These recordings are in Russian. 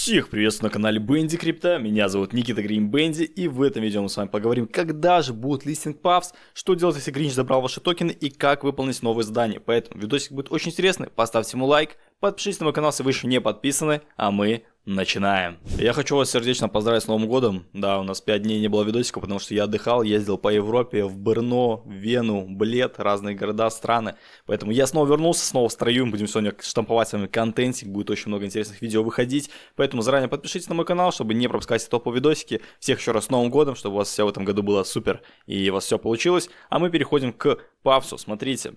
Всех приветствую на канале Бенди Крипта, меня зовут Никита Грин Бенди, и в этом видео мы с вами поговорим, когда же будет листинг PAVS, что делать, если Гринч забрал ваши токены и как выполнить новые задания. Поэтому видосик будет очень интересный, поставьте ему лайк, подпишитесь на мой канал, если вы еще не подписаны, а мы начинаем. Я хочу вас сердечно поздравить с Новым годом. Да, у нас 5 дней не было видосика, потому что я отдыхал, ездил по Европе, в Брно, Вену, Блед, разные города, страны. Поэтому я снова вернулся, снова в строю. Мы будем сегодня штамповать с вами контентик, будет очень много интересных видео выходить. Поэтому заранее подпишитесь на мой канал, чтобы не пропускать топовые видосики. Всех еще раз с Новым годом, чтобы у вас все в этом году было супер и у вас все получилось. А мы переходим к PAVS. Смотрите.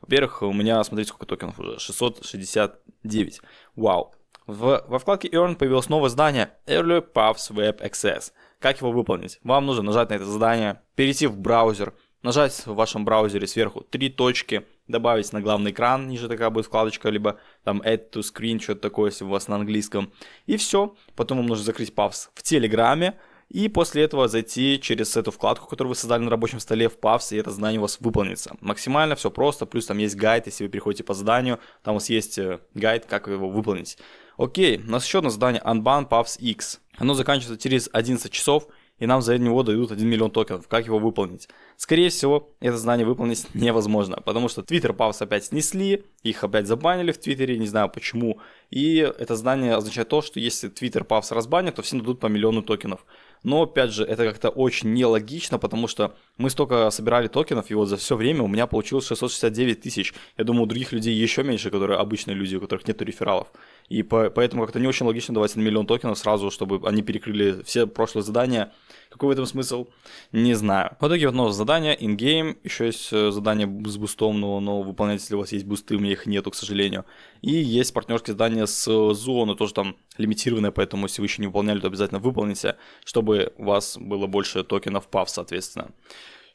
Во-первых, у меня, смотрите, сколько токенов уже. 669. Вау. Во вкладке Earn появилось новое задание Early PAVS Web Access. Как его выполнить? Вам нужно нажать на это задание, перейти в браузер, нажать в вашем браузере сверху 3 точки, добавить на главный экран, ниже такая будет вкладочка, либо там Add to Screen, что-то такое, если у вас на английском. И все. Потом вам нужно закрыть PAVS в Телеграме. И после этого зайти через эту вкладку, которую вы создали на рабочем столе в PAVS, и это задание у вас выполнится. Максимально все просто, плюс там есть гайд, если вы переходите по заданию, там у вас есть гайд, как его выполнить. Окей, у нас еще одно задание Unban PAVS X. Оно заканчивается через 11 часов, и нам за него дают 1 миллион токенов. Как его выполнить? Скорее всего, это задание выполнить невозможно, потому что Twitter PAVS опять снесли, их опять забанили в Твиттере, не знаю почему. И это задание означает то, что если Twitter PAVS разбанят, то всем дадут по миллиону токенов. Но, опять же, это как-то очень нелогично, потому что мы столько собирали токенов, и вот за все время у меня получилось 669 тысяч. Я думаю, у других людей еще меньше, которые обычные люди, у которых нет рефералов. И поэтому как-то не очень логично давать 1 миллион токенов сразу, чтобы они перекрыли все прошлые задания. Какой в этом смысл? Не знаю. В итоге вот новое задание, in-game, еще есть задание с бустом, но выполнять, если у вас есть бусты, у меня их нету, к сожалению. И есть партнерские задания с Zoo, но тоже там лимитированное, поэтому если вы еще не выполняли, то обязательно выполните, чтобы у вас было больше токенов PAVS, соответственно.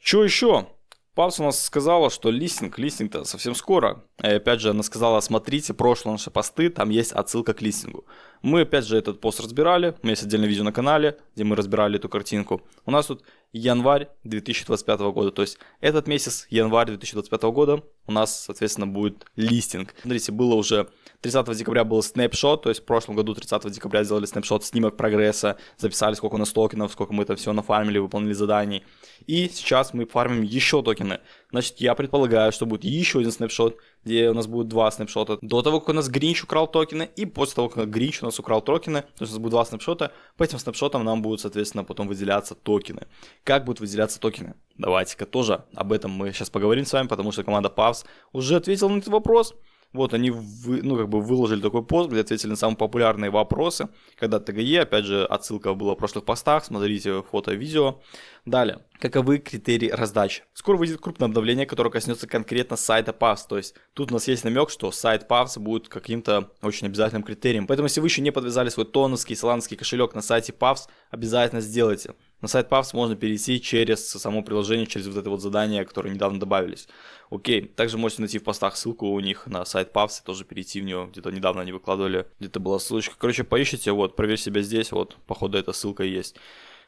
Что еще? PAVS у нас сказала, что листинг-то совсем скоро. И опять же, она сказала, смотрите прошлые наши посты, там есть отсылка к листингу. Мы опять же этот пост разбирали, у меня есть отдельное видео на канале, где мы разбирали эту картинку. У нас тут январь 2025 года, то есть этот месяц, январь 2025 года, у нас, соответственно, будет листинг. Смотрите, было уже 30 декабря был снапшот, то есть в прошлом году 30 декабря сделали снапшот, снимок прогресса, записали, сколько у нас токенов, сколько мы это все нафармили, выполнили заданий. И сейчас мы фармим еще токены. Значит, я предполагаю, что будет еще один снапшот, где у нас будет 2 снапшота. До того, как у нас Гринч украл токены, и после того, как Гринч у нас украл токены, то есть у нас будет 2 снапшота, по этим снапшотам нам будут, соответственно, потом выделяться токены. Как будут выделяться токены? Давайте-ка тоже об этом мы сейчас поговорим с вами, потому что команда PAVS уже ответила на этот вопрос. Вот они выложили такой пост, где ответили на самые популярные вопросы. Когда ТГЕ, опять же, отсылка была в прошлых постах, смотрите фото, видео. Далее, каковы критерии раздачи? Скоро выйдет крупное обновление, которое коснется конкретно сайта PAVS. То есть тут у нас есть намек, что сайт PAVS будет каким-то очень обязательным критерием. Поэтому если вы еще не подвязали свой тоновский, соланский кошелек на сайте PAVS, обязательно сделайте. На сайт PAVS можно перейти через само приложение, через вот это вот задание, которые недавно добавились. Окей, также можете найти в постах ссылку у них на сайт PAVS, и тоже перейти в него, где-то недавно они выкладывали, где-то была ссылочка. Короче, поищите, вот, проверьте себя здесь, вот, походу эта ссылка есть.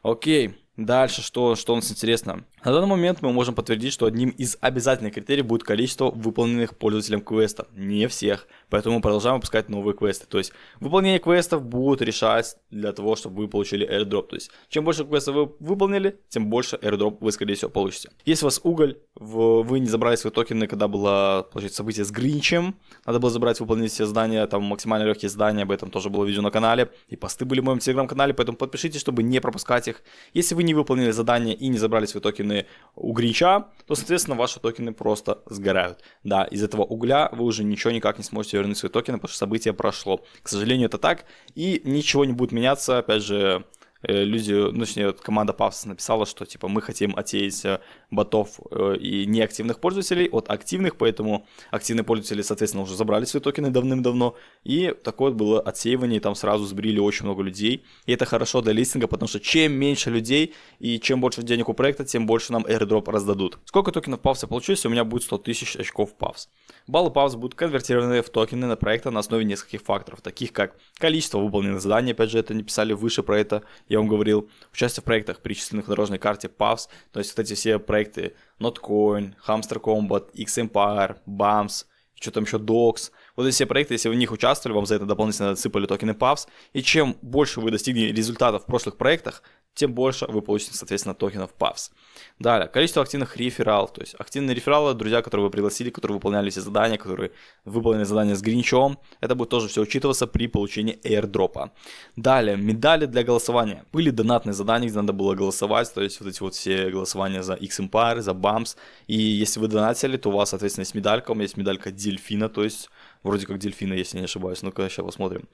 Окей, дальше, что у нас интересно. На данный момент мы можем подтвердить, что одним из обязательных критериев будет количество выполненных пользователем квестов. Не всех, поэтому мы продолжаем выпускать новые квесты. То есть выполнение квестов будут решать для того, чтобы вы получили airdrop. То есть чем больше квестов вы выполнили, тем больше airdrop вы, скорее всего, получите. Если у вас уголь, вы не забрали свои токены, когда было, получается, событие с Гринчем, надо было забрать, выполнить все задания, там максимально легкие задания, об этом тоже было видео на канале, и посты были в моем телеграм-канале, поэтому подпишитесь, чтобы не пропускать их. Если вы не выполнили задание и не забрали свои токены у Гринча, то, соответственно, ваши токены просто сгорают. Да, из этого угля вы уже ничего никак не сможете вернуть свои токены, потому что событие прошло. К сожалению, это так, и ничего не будет меняться, опять же, люди, точнее, команда PAVS написала, что типа мы хотим отсеять ботов и неактивных пользователей от активных, поэтому активные пользователи, соответственно, уже забрали свои токены давным-давно, и такое вот было отсеивание, и там сразу сбрили очень много людей, и это хорошо для листинга, потому что чем меньше людей и чем больше денег у проекта, тем больше нам airdrop раздадут. Сколько токенов PAVS я получу, если у меня будет 100 тысяч очков PAVS? Баллы PAVS будут конвертированы в токены на проекта на основе нескольких факторов, таких как количество выполненных заданий, опять же, это не писали выше про это, я вам говорил, участие в проектах, перечисленных на дорожной карте PAVS, то есть вот эти все проекты Notcoin, Hamster Combat, X-Empire, BAMS, что там еще, Docs, Вот эти все проекты, если вы в них участвовали, вам за это дополнительно отсыпали токены PAFS, и чем больше вы достигли результатов в прошлых проектах, тем больше вы получите, соответственно, токенов PAFS. Далее, количество активных рефералов, то есть активные рефералы, друзья, которые вы пригласили, которые выполняли все задания, которые выполнили задания с Гринчом, это будет тоже все учитываться при получении airdropа. Далее, медали для голосования. Были донатные задания, где надо было голосовать, то есть вот эти вот все голосования за X-Empire, за BAMS, и если вы донатили, то у вас, соответственно, есть медалька, у меня есть медалька дельфина, то есть вроде как дельфина, если не ошибаюсь, ну-ка сейчас посмотрим.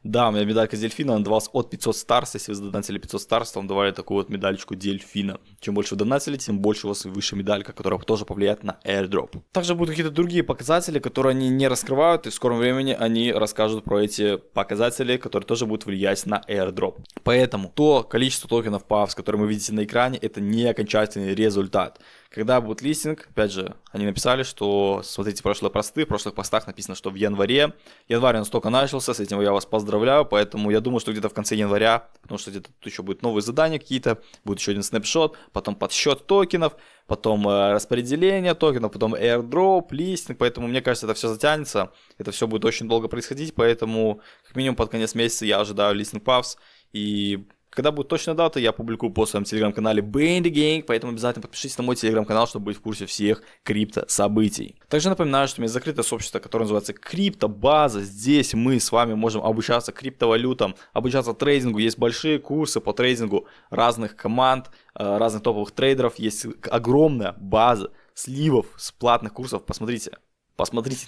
Да, у меня медалька дельфина, она давалась от 500 старс, если вы задонатили 500 старс, то вам давали такую вот медальку дельфина. Чем больше вы донатили, тем больше у вас выше медалька, которая тоже повлияет на airdrop. Также будут какие-то другие показатели, которые они не раскрывают, и в скором времени они расскажут про эти показатели, которые тоже будут влиять на airdrop. Поэтому то количество токенов PAFS, которые вы видите на экране, это не окончательный результат. Когда будет листинг, опять же, они написали, что, смотрите, прошлые посты, в прошлых постах написано, что в январе. Январь он только начался, с этим я вас поздравляю, поэтому я думаю, что где-то в конце января, потому что где-то тут еще будут новые задания какие-то, будет еще один снапшот, потом подсчет токенов, потом распределение токенов, потом airdrop, листинг, поэтому мне кажется, это все затянется, это все будет очень долго происходить, поэтому как минимум под конец месяца я ожидаю листинг PAFS, и когда будет точная дата, я публикую пост в своем телеграм-канале BND Gang, поэтому обязательно подпишитесь на мой телеграм-канал, чтобы быть в курсе всех крипто-событий. Также напоминаю, что у меня закрытое сообщество, которое называется Криптобаза. Здесь мы с вами можем обучаться криптовалютам, обучаться трейдингу. Есть большие курсы по трейдингу разных команд, разных топовых трейдеров. Есть огромная база сливов с платных курсов. Посмотрите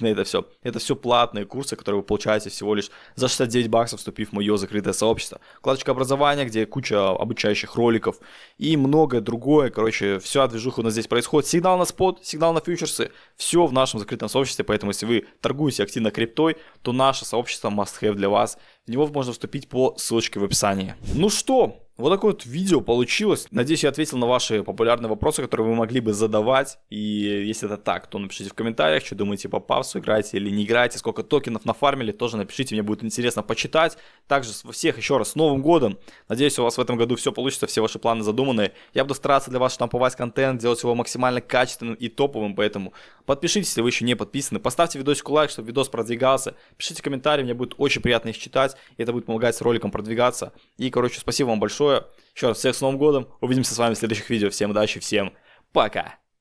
на это все. Это все платные курсы, которые вы получаете всего лишь за 69 баксов, вступив в мое закрытое сообщество. Вкладочка образования, где куча обучающих роликов и многое другое. Короче, вся движуха у нас здесь происходит. Сигнал на спот, сигнал на фьючерсы. Все в нашем закрытом сообществе. Поэтому, если вы торгуете активно криптой, то наше сообщество must have для вас. В него можно вступить по ссылочке в описании. Ну что? Вот такое вот видео получилось. Надеюсь, я ответил на ваши популярные вопросы, которые вы могли бы задавать. И если это так, то напишите в комментариях, что думаете по PAFS, играете или не играете, сколько токенов нафармили, тоже напишите, мне будет интересно почитать. Также всех еще раз с Новым годом. Надеюсь, у вас в этом году все получится, все ваши планы задуманы. Я буду стараться для вас штамповать контент, делать его максимально качественным и топовым, поэтому подпишитесь, если вы еще не подписаны. Поставьте видосику лайк, чтобы видос продвигался. Пишите комментарии, мне будет очень приятно их читать, и это будет помогать роликам продвигаться. И, короче, спасибо вам большое. Еще раз всех с Новым годом. Увидимся с вами в следующих видео. Всем удачи, всем пока.